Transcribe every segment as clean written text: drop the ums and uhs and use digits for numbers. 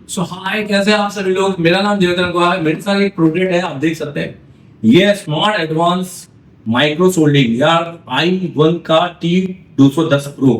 सो हाय, कैसे हैं आप सभी लोग। मेरा नाम जयवर्धन कुमार है। मेरे साथ एक प्रोडक्ट है, आप देख सकते हैं। ये है स्मार्ट एडवांस माइक्रो सोल्डिंग या i1 का T210 pro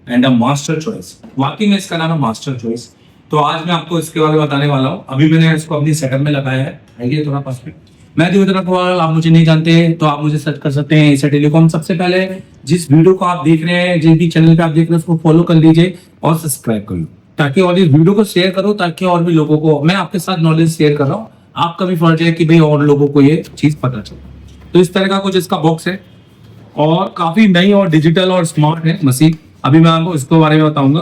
and a master choice. वाकई में इसका नाम है मास्टर चॉइस। तो आज मैं आपको इसके बारे में बताने वाला हूँ। अभी मैंने इसको अपनी सेटअप में लगाया है। आइए थोड़ा पास में। मैं जयवर्धन कुमार, आप मुझे नहीं जानते तो आप मुझे सर्च कर सकते हैं एशिया टेलीकॉम। सबसे पहले जिस वीडियो को आप देख रहे हैं, जिस भी चैनल पे आप देख रहे हैं, उसको फॉलो कर लीजिए और सब्सक्राइब कर लो, ताकि और इस वीडियो को शेयर करो, ताकि और भी लोगों को, मैं आपके साथ नॉलेज शेयर कर रहा हूँ, आपका भी फर्ज है कि भाई और लोगों को ये चीज पता चले। तो इस तरह का कुछ इसका बॉक्स है और काफी नई और डिजिटल और स्मार्ट है मशीन। अभी मैं आपको इसके बारे में बताऊंगा।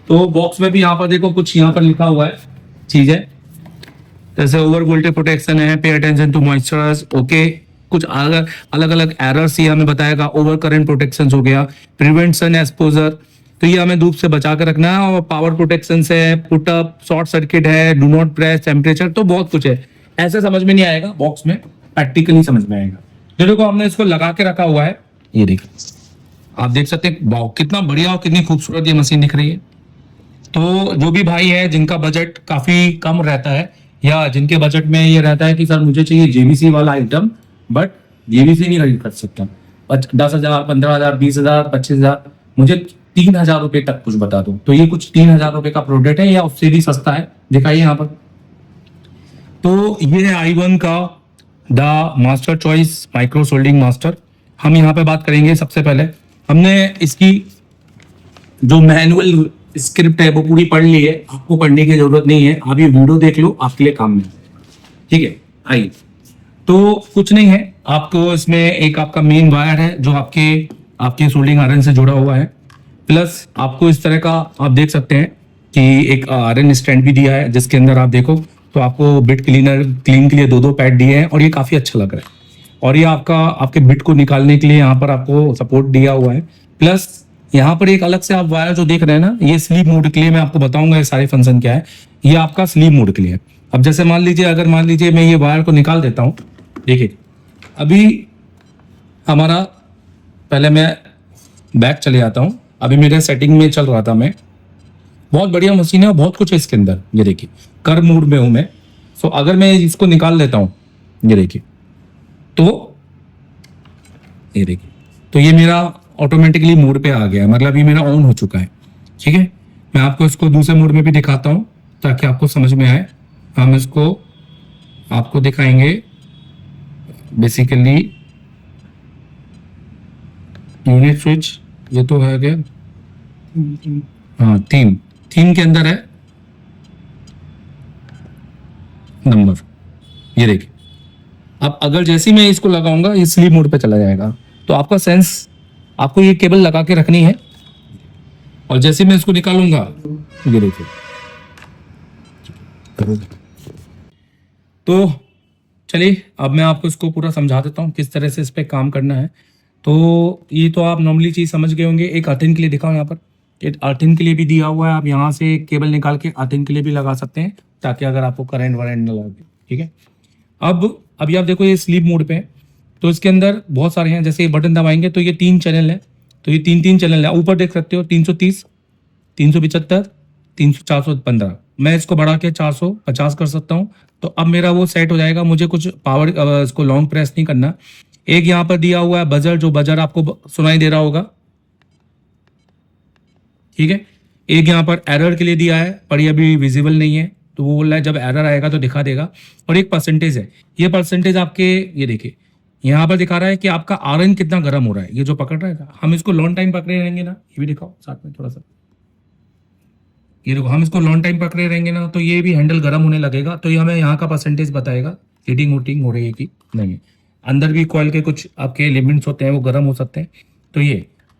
तो बॉक्स में भी यहाँ पर देखो कुछ यहाँ पर लिखा हुआ है चीजें, जैसे ओवर वोल्टेज प्रोटेक्शन है, pay attention to moisturise, okay. कुछ अलग अलग अलग एरर्स ये हमें बताएगा। ओवर करंट प्रोटेक्शन हो गया, प्रिवेंशन एक्सपोजर, तो ये हमें धूप से बचा कर रखना है। और पावर प्रोटेक्शन है, पुटअप, शॉर्ट सर्किट है, डू नॉट प्रेस, टेम्परेचर, तो बहुत कुछ है। ऐसे समझ में नहीं आएगा बॉक्स में, प्रैक्टिकली समझ में आएगा। तो देखो हमने इसको लगा के रखा हुआ है, ये देखो आप देख सकते हैं। वाओ, कितना बढ़िया और कितनी खूबसूरत ये मशीन दिख रही है। तो जो भी भाई है जिनका बजट काफी कम रहता है, या जिनके बजट में ये रहता है कि सर मुझे चाहिए जेबीसी वाला आइटम, बट जेबीसी नहीं खरीद कर सकता, 10,000, 15,000, 20,000, 25,000, मुझे 3,000 रुपए तक कुछ बता दो, तो ये कुछ 3,000 रुपए का प्रोडक्ट है या उससे भी सस्ता है। दिखाइए यहाँ पर। तो ये है i1 का the master choice micro soldering master. हम यहाँ पे बात करेंगे। सबसे पहले हमने इसकी जो मैनुअल स्क्रिप्ट है वो पूरी पढ़ ली है। आपको पढ़ने की जरूरत नहीं है, आप ये वीडियो देख लो, आपके लिए काम में। ठीक है, आइए। तो कुछ नहीं है, आपको इसमें एक आपका मेन वायर है जो आपके आपके सोल्डिंग आयरन से जुड़ा हुआ है। प्लस आपको इस तरह का आप देख सकते हैं कि एक आयरन स्टैंड भी दिया है, जिसके अंदर आप देखो तो आपको बिट क्लीन के लिए दो पैड दिए हैं और ये काफी अच्छा लग रहा है। और ये आपके बिट को निकालने के लिए यहाँ पर आपको सपोर्ट दिया हुआ है। प्लस यहाँ पर एक अलग से आप वायर जो देख रहे हैं ना, ये स्लीप मोड के लिए, मैं आपको बताऊंगा ये सारे फंक्शन क्या है। ये आपका स्लीप मोड के लिए है। अब जैसे मान लीजिए, अगर मान लीजिए मैं ये वायर को निकाल देता हूँ, देखिए अभी हमारा, पहले मैं बैक चले जाता हूँ। अभी मेरे सेटिंग में चल रहा था मैं। बहुत बढ़िया मशीन है और बहुत कुछ है इसके अंदर। ये देखिए कर मोड में हूं मैं। सो अगर मैं इसको निकाल लेता हूँ, ये देखिए, तो ये देखिए, तो ये मेरा ऑटोमेटिकली मोड पे आ गया है, मतलब ये मेरा ऑन हो चुका है। ठीक है, मैं आपको इसको दूसरे मोड में भी दिखाता हूँ ताकि आपको समझ में आए। हम इसको आपको दिखाएंगे बेसिकली। यूनिट स्विच, ये तो है क्या, हाँ थीम के अंदर है नंबर। ये देखिए, अब अगर जैसे ही मैं इसको लगाऊंगा ये स्लीप मोड पे चला जाएगा। तो आपका सेंस, आपको ये केबल लगा के रखनी है और जैसे मैं इसको निकालूंगा, ये देखिए। तो चलिए अब मैं आपको इसको पूरा समझा देता हूँ किस तरह से इस पे काम करना है। तो ये तो आप नॉर्मली चीज समझ गए होंगे। एक अर्थिंग के लिए दिखाओ यहाँ पर, एक अर्थिंग के लिए भी दिया हुआ है। आप यहाँ से केबल निकाल के अर्थिंग के लिए भी लगा सकते हैं, ताकि अगर आपको करंट वरेंट न लगे। ठीक है, अब अभी आप देखो ये स्लीप मोड पे है, तो इसके अंदर बहुत सारे हैं। जैसे ये बटन दबाएंगे तो ये 3 चैनल है, तो ये तीन चैनल है। ऊपर देख सकते हो 330, 375, 300, 415। मैं इसको बढ़ा के 450 कर सकता हूँ। तो अब मेरा वो सेट हो जाएगा। मुझे कुछ पावर इसको लॉन्ग प्रेस नहीं करना। एक यहाँ पर दिया हुआ है बजर, जो बजर आपको सुनाई दे रहा होगा। ठीक है, एक यहाँ पर एरर के लिए दिया है, पर ये अभी विजिबल नहीं है, तो वो बोल रहा है जब एरर आएगा तो दिखा देगा। और एक परसेंटेज है, ये परसेंटेज आपके, ये देखिए यहाँ पर दिखा रहा है कि आपका आयरन कितना गर्म हो रहा है। ये जो पकड़ रहा है, हम इसको लॉन्ग टाइम पकड़े रहेंगे ना, ये भी दिखाओ साथ में थोड़ा सा। ये देखो, हम इसको लॉन्ग टाइम पकड़े रहेंगे ना, तो ये भी हैंडल गर्म होने लगेगा। तो ये हमें यहाँ का परसेंटेज बताएगा हीटिंग वोटिंग हो रही है कि नहीं है। अंदर भी कॉइल के कुछ आपके लिमिट्स होते हैं, वो गर्म हो सकते हैं।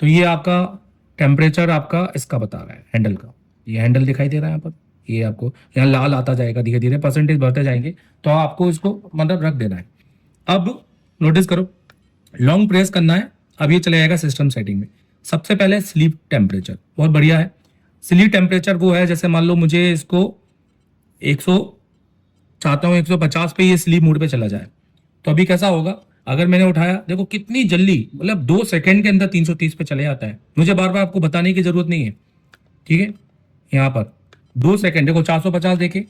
तो ये आपका टेम्परेचर आपका इसका बता रहा है, हैंडल का। ये हैंडल दिखाई दे रहा है यहाँ पर, ये आपको यहाँ लाल आता जाएगा, धीरे धीरे परसेंटेज बढ़ते जाएंगे। तो आपको इसको मतलब रख देना है। अब नोटिस करो, लॉन्ग प्रेस करना है। अब ये चले जाएगा सिस्टम सेटिंग में। सबसे पहले स्लीप टेम्परेचर, बहुत बढ़िया है। स्लीप टेम्परेचर वो है, जैसे मान लो मुझे इसको 100 चाहता हूँ, 150 पे ये स्लीप मोड पे चला जाए, तो अभी कैसा होगा। अगर मैंने उठाया, देखो कितनी जल्दी, मतलब 2 सेकंड के अंदर 330 पे चले जाता है। मुझे बार बार आपको बताने की जरूरत नहीं है। ठीक है, यहाँ पर 2 सेकंड, देखो 450 देखे,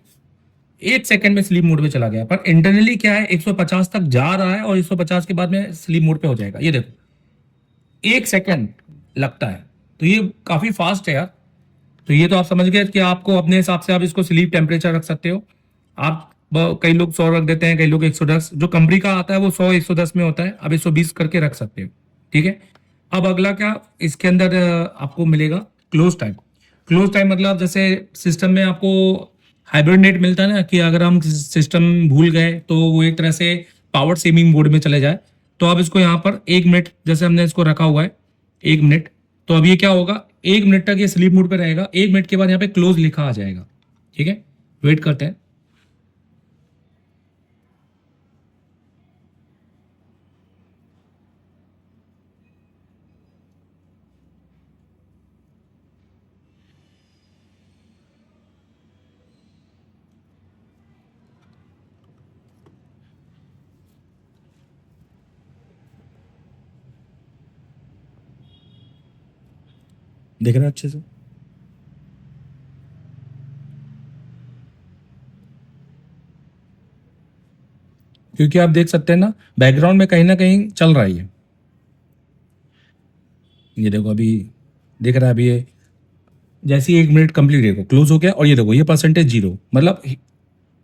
1 सेकंड में स्लीप मोड पे चला गया। पर इंटरनली क्या है, 150 तक जा रहा है और 150 के बाद में स्लीप मोड पे हो जाएगा। ये देखो 1 सेकंड लगता है, तो ये काफी फास्ट है यार। तो ये तो आप समझ गए कि आपको अपने हिसाब से आप इसको स्लीप टेम्परेचर रख सकते हो। आप कई लोग 100 रख देते हैं, कई लोग 110, जो कंपनी का आता है वो 100 110 में होता है, अब 120 करके रख सकते हो। ठीक है। अब अगला क्या इसके अंदर आपको मिलेगा, क्लोज टाइम। क्लोज टाइम मतलब जैसे सिस्टम में आपको हाइब्रिडेट मिलता है ना, कि अगर हम सिस्टम भूल गए तो वो एक तरह से पावर सेविंग मोड में चले जाए। तो अब इसको यहाँ पर 1 मिनट, जैसे हमने इसको रखा हुआ है 1 मिनट, तो अब ये क्या होगा, 1 मिनट तक ये स्लीप मोड पे रहेगा। 1 मिनट के बाद यहाँ पे क्लोज लिखा आ जाएगा। ठीक है, वेट करते हैं। देख रहे हैं अच्छे से? क्योंकि आप देख सकते हैं ना, बैकग्राउंड में कहीं ना कहीं चल रहा है ये देखो अभी दिख रहा है। अभी ये जैसे ही 1 मिनट कंप्लीट, देखो क्लोज हो गया, और ये देखो ये परसेंटेज 0, मतलब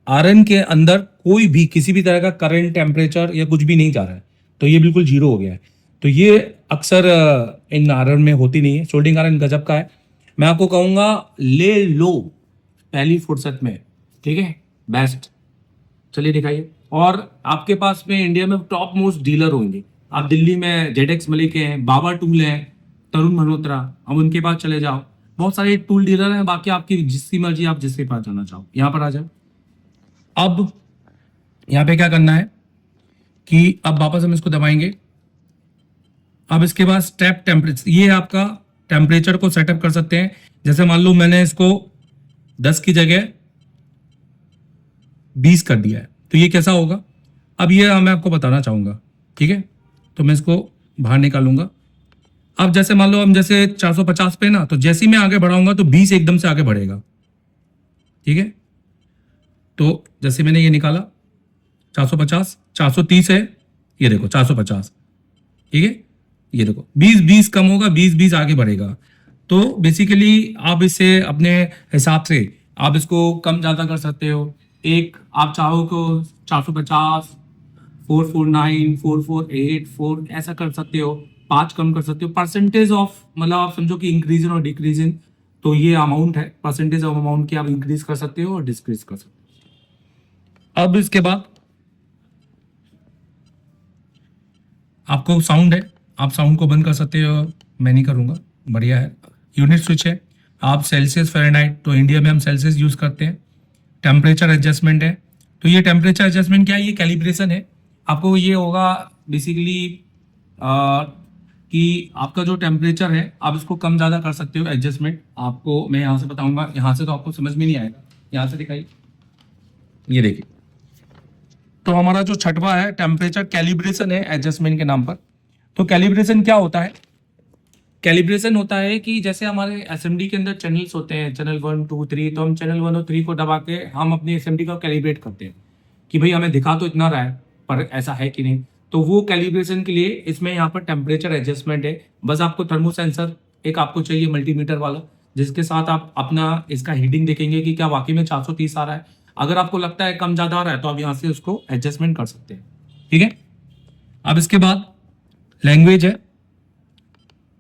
आरएन के अंदर कोई भी किसी भी तरह का करंट, टेम्परेचर या कुछ भी नहीं जा रहा है, तो ये बिल्कुल 0 हो गया है। तो ये अक्सर इन आरएन में होती नहीं है। सोल्डिंग आयरन गजब का है, मैं आपको कहूंगा ले लो पहली फुर्सत में। ठीक है, बेस्ट। चलिए दिखाइए। और आपके पास में इंडिया में टॉप मोस्ट डीलर होंगे। आप दिल्ली में जेडेक्स मलिक हैं, बाबा टूल हैं, तरुण मल्होत्रा, अब उनके पास चले जाओ, बहुत सारे टूल डीलर हैं। बाकी आपकी जिसकी मर्जी, आप जिसके पास जाना चाहो यहाँ पर आ जाओ। अब यहाँ पे क्या करना है कि अब वापस हम इसको दबाएंगे। अब इसके बाद स्टेप टेम्परेचर, ये आपका टेम्परेचर को सेटअप कर सकते हैं। जैसे मान लो मैंने इसको 10 की जगह 20 कर दिया है, तो ये कैसा होगा, अब ये मैं आपको बताना चाहूंगा। ठीक है, तो मैं इसको बाहर निकालूंगा। अब जैसे मान लो हम जैसे 450 पे ना, तो जैसे ही मैं आगे बढ़ाऊंगा तो 20 एकदम से आगे बढ़ेगा। ठीक है, तो जैसे मैंने ये निकाला 450, 430 है, ये देखो 450। ठीक है, ये देखो 20 कम होगा, 20 आगे बढ़ेगा। तो बेसिकली आप इसे अपने हिसाब से आप इसको कम ज़्यादा कर सकते हो। एक आप चाहो तो 450, 449, 448, 4 ऐसा कर सकते हो, 5 कम कर सकते हो। परसेंटेज ऑफ, मतलब आप समझो कि इंक्रीजिंग और डिक्रीजिंग, तो ये अमाउंट है, परसेंटेज ऑफ अमाउंट की आप इंक्रीज कर सकते हो और डिक्रीज कर सकते हो। अब इसके बाद आपको साउंड है, आप साउंड को बंद कर सकते हो, मैं नहीं करूँगा, बढ़िया है। यूनिट स्विच है, आप सेल्सियस फ़ारेनहाइट, तो इंडिया में हम सेल्सियस यूज़ करते हैं। टेम्परेचर एडजस्टमेंट है, तो ये टेम्परेचर एडजस्टमेंट क्या है, ये कैलिब्रेशन है। आपको ये होगा बेसिकली कि आपका जो टेम्परेचर है आप इसको कम ज़्यादा कर सकते हो। एडजस्टमेंट आपको मैं यहाँ से बताऊँगा, यहाँ से तो आपको समझ में नहीं आएगा, यहाँ से दिखाइए, ये देखिए। तो हमारा जो छठवा है टेम्परेचर कैलिब्रेशन है एडजस्टमेंट के नाम पर। तो कैलिब्रेशन क्या होता है, कैलिब्रेशन होता है कि जैसे हमारे एसएमडी के अंदर चैनल्स होते हैं, चैनल 1 2 3, तो हम चैनल 1 और 3 को दबा के हम अपनी एसएमडी को कैलिब्रेट करते हैं कि भाई हमें दिखा तो इतना रहा है पर ऐसा है कि नहीं। तो वो कैलिब्रेशन के लिए इसमें यहाँ पर टेम्परेचर एडजस्टमेंट है। बस आपको थर्मो सेंसर एक आपको चाहिए मल्टीमीटर वाला, जिसके साथ आप अपना इसका हीटिंग देखेंगे कि क्या वाकई में 430 आ रहा है। अगर आपको लगता है कम ज़्यादा आ रहा है तो आप यहाँ से उसको एडजस्टमेंट कर सकते हैं। ठीक है, अब इसके बाद लैंग्वेज है,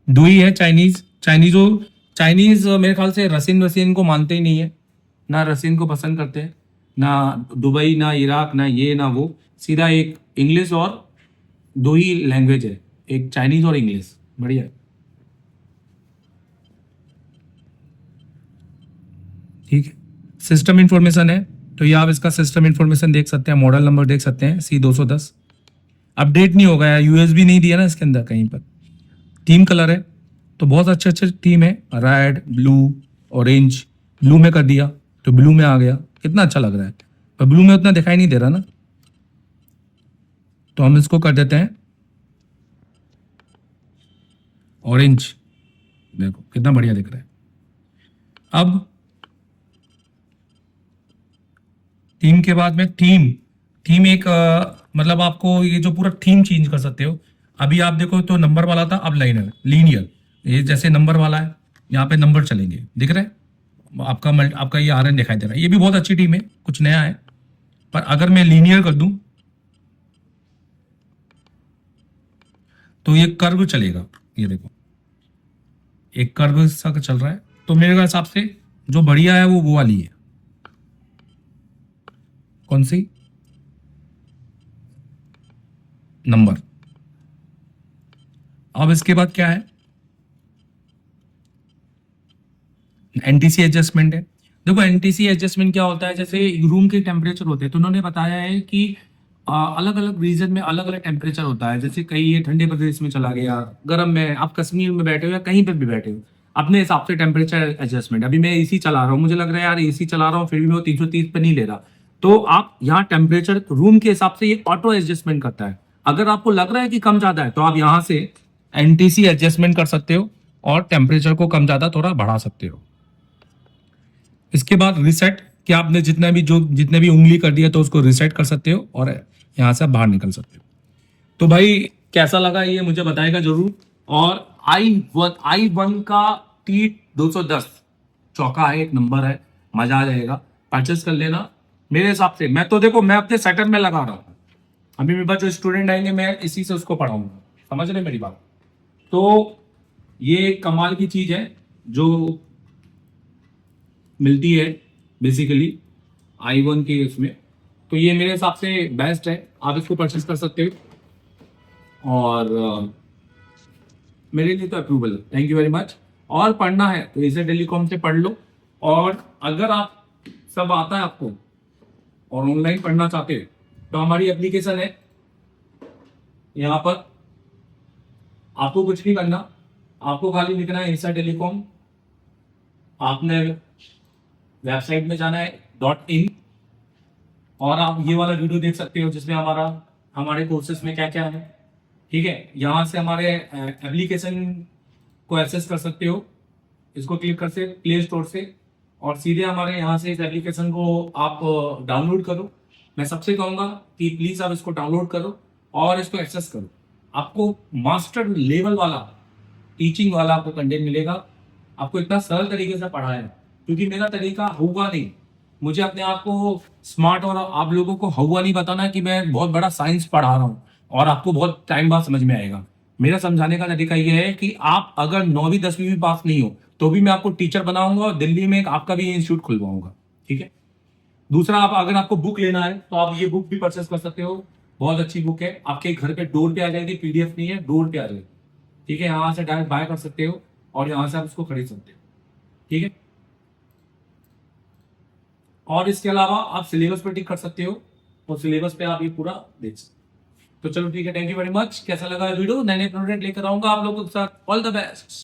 दुई है चाइनीज। चाइनीज मेरे ख्याल से रसिन वसीन को मानते ही नहीं है, ना रसिन को पसंद करते हैं, ना दुबई, ना इराक, ना ये ना वो। सीधा एक इंग्लिश और दो ही लैंग्वेज है, एक चाइनीज और इंग्लिश। बढ़िया। ठीक है, सिस्टम इंफॉर्मेशन है, तो ये आप इसका सिस्टम इंफॉर्मेशन देख सकते हैं, मॉडल नंबर देख सकते हैं C210। अपडेट नहीं होगा, यूएसबी नहीं दिया ना इसके अंदर कहीं पर। थीम कलर है, तो बहुत अच्छे अच्छे थीम है, रेड, ब्लू, ऑरेंज। ब्लू में कर दिया तो ब्लू में आ गया, कितना अच्छा लग रहा है। पर ब्लू में उतना दिखाई नहीं दे रहा ना, तो हम इसको कर देते हैं ऑरेंज। देखो कितना बढ़िया दिख रहा है। अब थीम के बाद में थीम थीम एक मतलब आपको ये जो पूरा थीम चेंज कर सकते हो। अभी आप देखो तो नंबर वाला था, अब लाइनर लीनियर। ये जैसे नंबर वाला है, यहाँ पे नंबर चलेंगे, दिख रहे हैं आपका ये आर एन दिखाई दे रहा है। ये भी बहुत अच्छी टीम है, कुछ नया है। पर अगर मैं लीनियर कर दूं तो ये कर्व चलेगा। ये देखो एक कर्व सा चल रहा है। तो मेरे हिसाब से जो बढ़िया है वो वाली है। कौन सी? नंबर। अब इसके बाद क्या है? एनटीसी एडजस्टमेंट है। देखो एनटीसी एडजस्टमेंट क्या होता है, जैसे रूम के टेम्परेचर होते हैं तो उन्होंने बताया है कि अलग अलग रीजन में अलग अलग टेम्परेचर होता है। जैसे कहीं ये ठंडे प्रदेश में चला गया, गर्म में, आप कश्मीर में बैठे हो या कहीं पे भी बैठे हो, अपने हिसाब से टेम्परेचर एडजस्टमेंट। अभी मैं एसी चला रहा हूँ, मुझे लग रहा है यार एसी चला रहा हूँ फिर भी वो 330 पे नहीं ले रहा, तो आप यहाँ टेम्परेचर रूम के हिसाब से ये ऑटो एडजस्टमेंट करता है। अगर आपको लग रहा है कि कम ज्यादा है तो आप यहाँ से एनटीसी एडजस्टमेंट कर सकते हो और टेम्परेचर को कम ज्यादा थोड़ा बढ़ा सकते हो। इसके बाद रिसेट, कि आपने जितने भी उंगली कर दिया तो उसको रिसेट कर सकते हो और यहाँ से बाहर निकल सकते हो। तो भाई कैसा लगा ये मुझे बताएगा जरूर। और आई वन का T210 चौका है, एक नंबर है, मजा आ जाएगा, परचेस कर लेना। मेरे हिसाब से मैं तो देखो मैं अपने सेटअप में लगा रहा हूँ, अभी मेरे पास जो स्टूडेंट आएंगे मैं इसी से उसको पढ़ाऊंगा, समझ रहे मेरी बात। तो ये कमाल की चीज है जो मिलती है बेसिकली आई वन के उसमें। तो ये मेरे हिसाब से बेस्ट है, आप इसको परचेस कर सकते हो। और मेरे लिए तो अप्रूवल है, थैंक यू वेरी मच। और पढ़ना है तो इसे टेलीकॉम से पढ़ लो। और अगर आप सब आता है आपको और ऑनलाइन पढ़ना चाहते हो तो हमारी एप्लीकेशन है, यहाँ पर आपको कुछ नहीं करना, आपको खाली लिखना है ईसा टेलीकॉम। आपने वेबसाइट में जाना है .in, और आप ये वाला वीडियो देख सकते हो जिसमें हमारे कोर्सेज में क्या क्या है। ठीक है, यहाँ से हमारे एप्लीकेशन को एक्सेस कर सकते हो, इसको क्लिक कर से प्ले स्टोर से, और सीधे हमारे यहाँ से इस एप्लीकेशन को आप डाउनलोड करो। मैं सबसे कहूँगा कि प्लीज़ आप इसको डाउनलोड करो और इसको एक्सेस करो। आपको मास्टर लेवल वाला टीचिंग वाला आपको कंटेंट मिलेगा। आपको इतना सरल तरीके से पढ़ाया है, क्योंकि मेरा तरीका होगा नहीं, मुझे अपने आप को स्मार्ट और आप लोगों को हुआ नहीं बताना कि मैं बहुत बड़ा साइंस पढ़ा रहा हूँ और आपको बहुत टाइम बाद समझ में आएगा। मेरा समझाने का तरीका ये है कि आप अगर 9वीं 10वीं भी पास नहीं हो तो भी मैं आपको टीचर बनाऊंगा और दिल्ली में एक आपका भी इंस्टीट्यूट खुलवाऊंगा। ठीक है। दूसरा, आप अगर आपको बुक लेना है तो आप ये बुक भी परचेस कर सकते हो, बहुत अच्छी बुक है, आपके घर पे डोर पे आ जाएगी, पीडीएफ नहीं है, डोर पे आ जाएगी। ठीक है, यहाँ से डायरेक्ट बाय कर सकते हो और यहाँ से आप उसको खरीद सकते हो। ठीक है। और इसके अलावा आप सिलेबस पर टिक कर सकते हो और सिलेबस पे आप ये पूरा देख सकते हो। तो चलो ठीक है, थैंक यू वेरी मच। कैसा लगा वीडियो, नए नए प्रोडक्ट लेकर आऊंगा आप लोगों के साथ। All the best.